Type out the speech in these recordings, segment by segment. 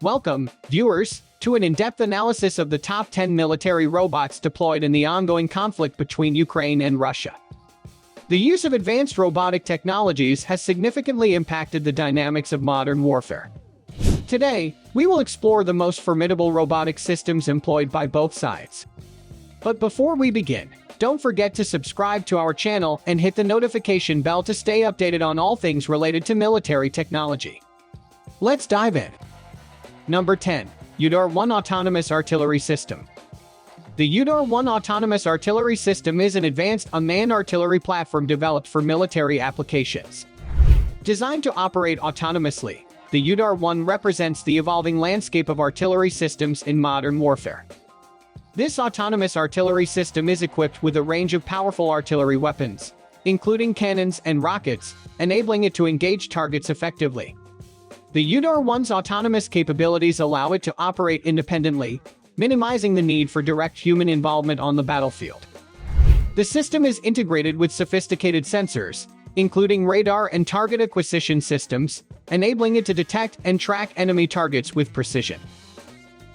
Welcome, viewers, to an in-depth analysis of the top 10 military robots deployed in the ongoing conflict between Ukraine and Russia. The use of advanced robotic technologies has significantly impacted the dynamics of modern warfare. Today, we will explore the most formidable robotic systems employed by both sides. But before we begin, don't forget to subscribe to our channel and hit the notification bell to stay updated on all things related to military technology. Let's dive in. Number 10. UDAR-1 Autonomous Artillery System. The UDAR-1 Autonomous Artillery System is an advanced unmanned artillery platform developed for military applications. Designed to operate autonomously, the UDAR-1 represents the evolving landscape of artillery systems in modern warfare. This autonomous artillery system is equipped with a range of powerful artillery weapons, including cannons and rockets, enabling it to engage targets effectively. The UDAR-1's autonomous capabilities allow it to operate independently, minimizing the need for direct human involvement on the battlefield. The system is integrated with sophisticated sensors, including radar and target acquisition systems, enabling it to detect and track enemy targets with precision.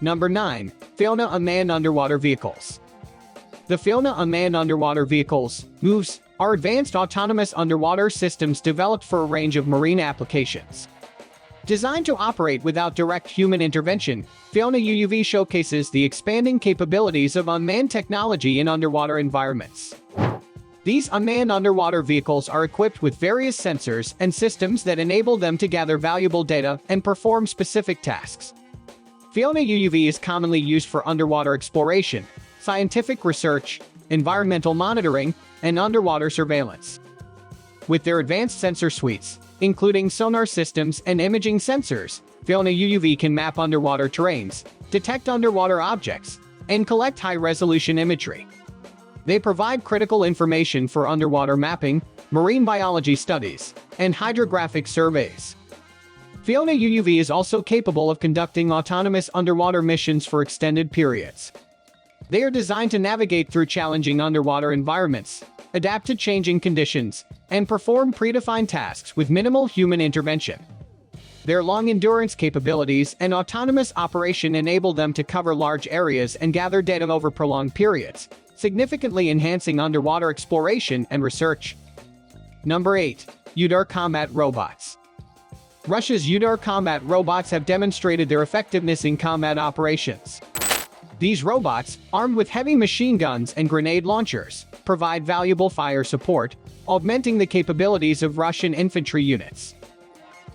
Number 9. Fiona Unmanned Underwater Vehicles. The Fiona Unmanned Underwater Vehicles, MUVs, are advanced autonomous underwater systems developed for a range of marine applications. Designed to operate without direct human intervention, Fiona UUV showcases the expanding capabilities of unmanned technology in underwater environments. These unmanned underwater vehicles are equipped with various sensors and systems that enable them to gather valuable data and perform specific tasks. Fiona UUV is commonly used for underwater exploration, scientific research, environmental monitoring, and underwater surveillance. With their advanced sensor suites, including sonar systems and imaging sensors, Fiona UUV can map underwater terrains, detect underwater objects, and collect high-resolution imagery. They provide critical information for underwater mapping, marine biology studies, and hydrographic surveys. Fiona UUV is also capable of conducting autonomous underwater missions for extended periods. They are designed to navigate through challenging underwater environments, adapt to changing conditions, and perform predefined tasks with minimal human intervention. Their long endurance capabilities and autonomous operation enable them to cover large areas and gather data over prolonged periods, significantly enhancing underwater exploration and research. Number 8. UDAR Combat Robots. Russia's UDAR combat robots have demonstrated their effectiveness in combat operations. These robots, armed with heavy machine guns and grenade launchers, provide valuable fire support, augmenting the capabilities of Russian infantry units.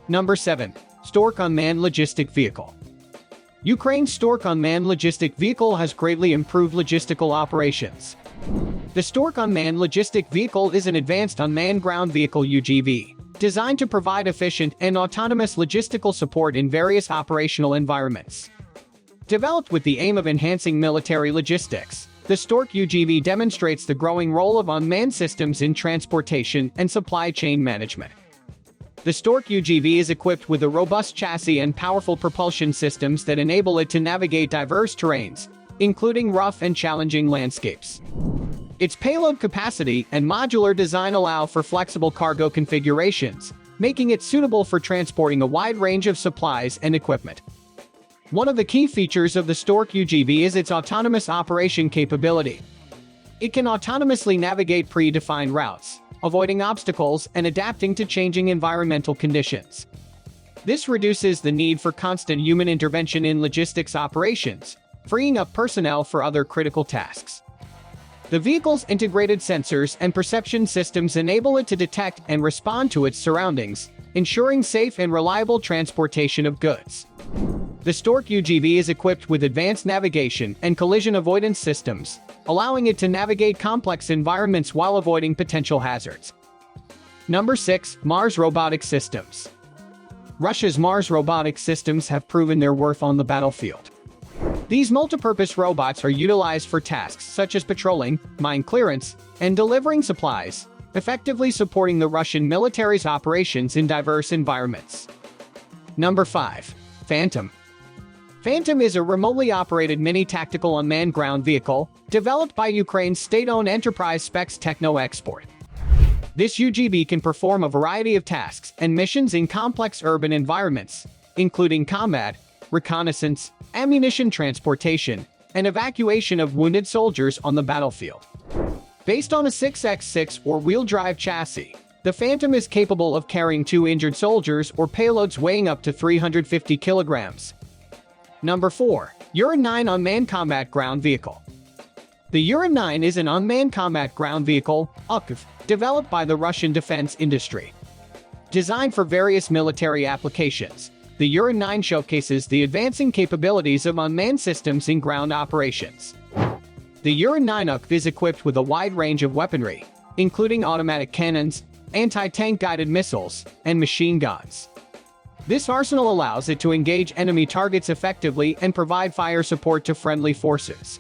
Number 7. Stork Unmanned Logistic Vehicle. Ukraine's Stork Unmanned Logistic Vehicle has greatly improved logistical operations. The Stork Unmanned Logistic Vehicle is an advanced unmanned ground vehicle UGV, designed to provide efficient and autonomous logistical support in various operational environments. Developed with the aim of enhancing military logistics, the Stork UGV demonstrates the growing role of unmanned systems in transportation and supply chain management. The Stork UGV is equipped with a robust chassis and powerful propulsion systems that enable it to navigate diverse terrains, including rough and challenging landscapes. Its payload capacity and modular design allow for flexible cargo configurations, making it suitable for transporting a wide range of supplies and equipment. One of the key features of the Stork UGV is its autonomous operation capability. It can autonomously navigate predefined routes, avoiding obstacles and adapting to changing environmental conditions. This reduces the need for constant human intervention in logistics operations, freeing up personnel for other critical tasks. The vehicle's integrated sensors and perception systems enable it to detect and respond to its surroundings, ensuring safe and reliable transportation of goods. The Stork UGV is equipped with advanced navigation and collision avoidance systems, allowing it to navigate complex environments while avoiding potential hazards. Number 6. Mars Robotic Systems. Russia's Mars robotic systems have proven their worth on the battlefield. These multipurpose robots are utilized for tasks such as patrolling, mine clearance, and delivering supplies, effectively supporting the Russian military's operations in diverse environments. Number 5. Phantom. Phantom is a remotely operated mini-tactical unmanned ground vehicle, developed by Ukraine's state-owned enterprise Spex Techno Export. This UGV can perform a variety of tasks and missions in complex urban environments, including combat, reconnaissance, ammunition transportation, and evacuation of wounded soldiers on the battlefield. Based on a 6x6 or wheel-drive chassis, the Phantom is capable of carrying 2 injured soldiers or payloads weighing up to 350 kilograms. Number 4. Uran-9 Unmanned Combat Ground Vehicle. The Uran-9 is an unmanned combat ground vehicle, UCV, developed by the Russian defense industry. Designed for various military applications, the Uran-9 showcases the advancing capabilities of unmanned systems in ground operations. The Uran-9 UCV is equipped with a wide range of weaponry, including automatic cannons, anti-tank guided missiles, and machine guns. This arsenal allows it to engage enemy targets effectively and provide fire support to friendly forces.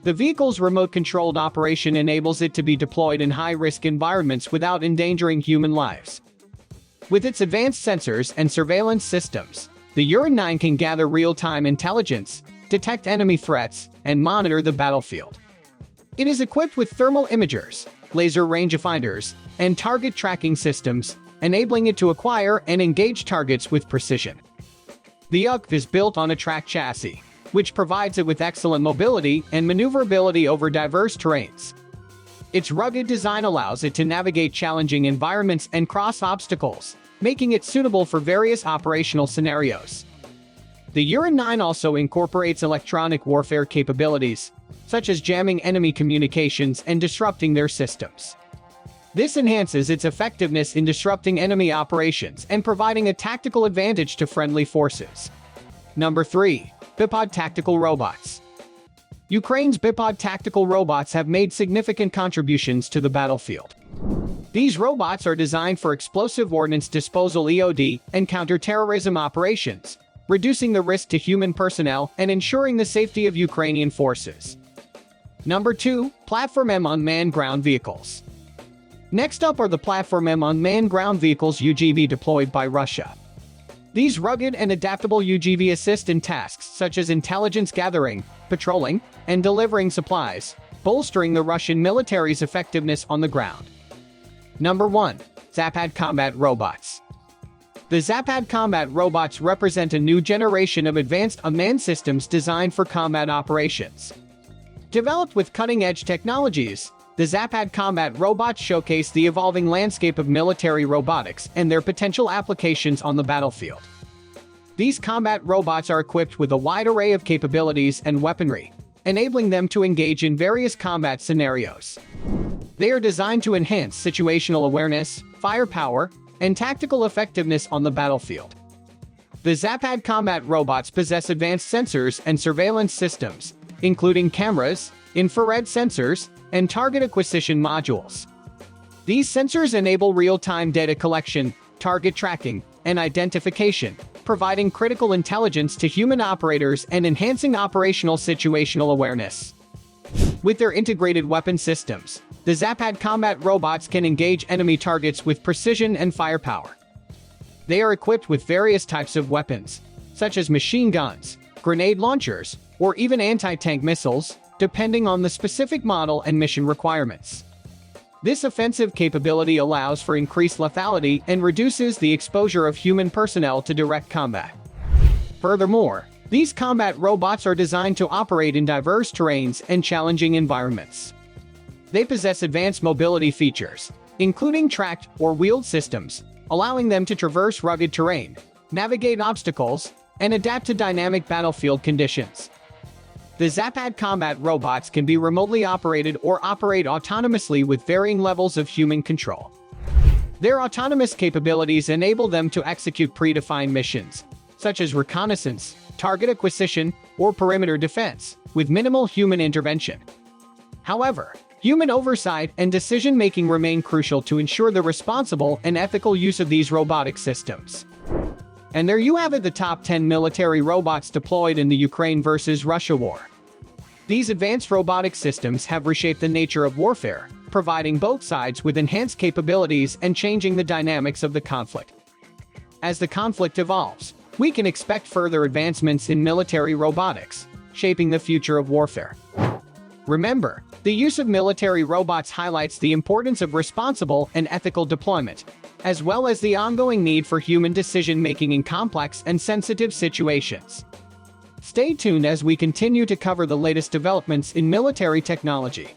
The vehicle's remote-controlled operation enables it to be deployed in high-risk environments without endangering human lives. With its advanced sensors and surveillance systems, the Uran-9 can gather real-time intelligence, detect enemy threats, and monitor the battlefield. It is equipped with thermal imagers, laser rangefinders, and target tracking systems, enabling it to acquire and engage targets with precision. The UCV is built on a track chassis, which provides it with excellent mobility and maneuverability over diverse terrains. Its rugged design allows it to navigate challenging environments and cross obstacles, making it suitable for various operational scenarios. The Uran-9 also incorporates electronic warfare capabilities, such as jamming enemy communications and disrupting their systems. This enhances its effectiveness in disrupting enemy operations and providing a tactical advantage to friendly forces. Number 3. Bipod Tactical Robots. Ukraine's Bipod tactical robots have made significant contributions to the battlefield. These robots are designed for explosive ordnance disposal (EOD) and counter-terrorism operations, reducing the risk to human personnel and ensuring the safety of Ukrainian forces. Number 2. Platform M Unmanned Ground Vehicles. Next up are the Platform M Unmanned Ground Vehicles UGV deployed by Russia. These rugged and adaptable UGV assist in tasks such as intelligence gathering, patrolling, and delivering supplies, bolstering the Russian military's effectiveness on the ground. Number 1. Zapad Combat Robots. The Zapad combat robots represent a new generation of advanced unmanned systems designed for combat operations. Developed with cutting-edge technologies, the Zapad combat robots showcase the evolving landscape of military robotics and their potential applications on the battlefield. These combat robots are equipped with a wide array of capabilities and weaponry, enabling them to engage in various combat scenarios. They are designed to enhance situational awareness, firepower, and tactical effectiveness on the battlefield. The Zapad combat robots possess advanced sensors and surveillance systems, including cameras, infrared sensors, and target acquisition modules. These sensors enable real-time data collection, target tracking, and identification, providing critical intelligence to human operators and enhancing operational situational awareness. With their integrated weapon systems, the Zapad combat robots can engage enemy targets with precision and firepower. They are equipped with various types of weapons, such as machine guns, grenade launchers, or even anti-tank missiles, depending on the specific model and mission requirements. This offensive capability allows for increased lethality and reduces the exposure of human personnel to direct combat. Furthermore, these combat robots are designed to operate in diverse terrains and challenging environments. They possess advanced mobility features, including tracked or wheeled systems, allowing them to traverse rugged terrain, navigate obstacles, and adapt to dynamic battlefield conditions. The Zapad combat robots can be remotely operated or operate autonomously with varying levels of human control. Their autonomous capabilities enable them to execute predefined missions, such as reconnaissance, target acquisition, or perimeter defense, with minimal human intervention. However, human oversight and decision-making remain crucial to ensure the responsible and ethical use of these robotic systems. And there you have it, the top 10 military robots deployed in the Ukraine versus Russia war. These advanced robotic systems have reshaped the nature of warfare, providing both sides with enhanced capabilities and changing the dynamics of the conflict. As the conflict evolves, we can expect further advancements in military robotics, shaping the future of warfare. Remember, The use of military robots highlights the importance of responsible and ethical deployment, as well as the ongoing need for human decision-making in complex and sensitive situations. Stay tuned as we continue to cover the latest developments in military technology.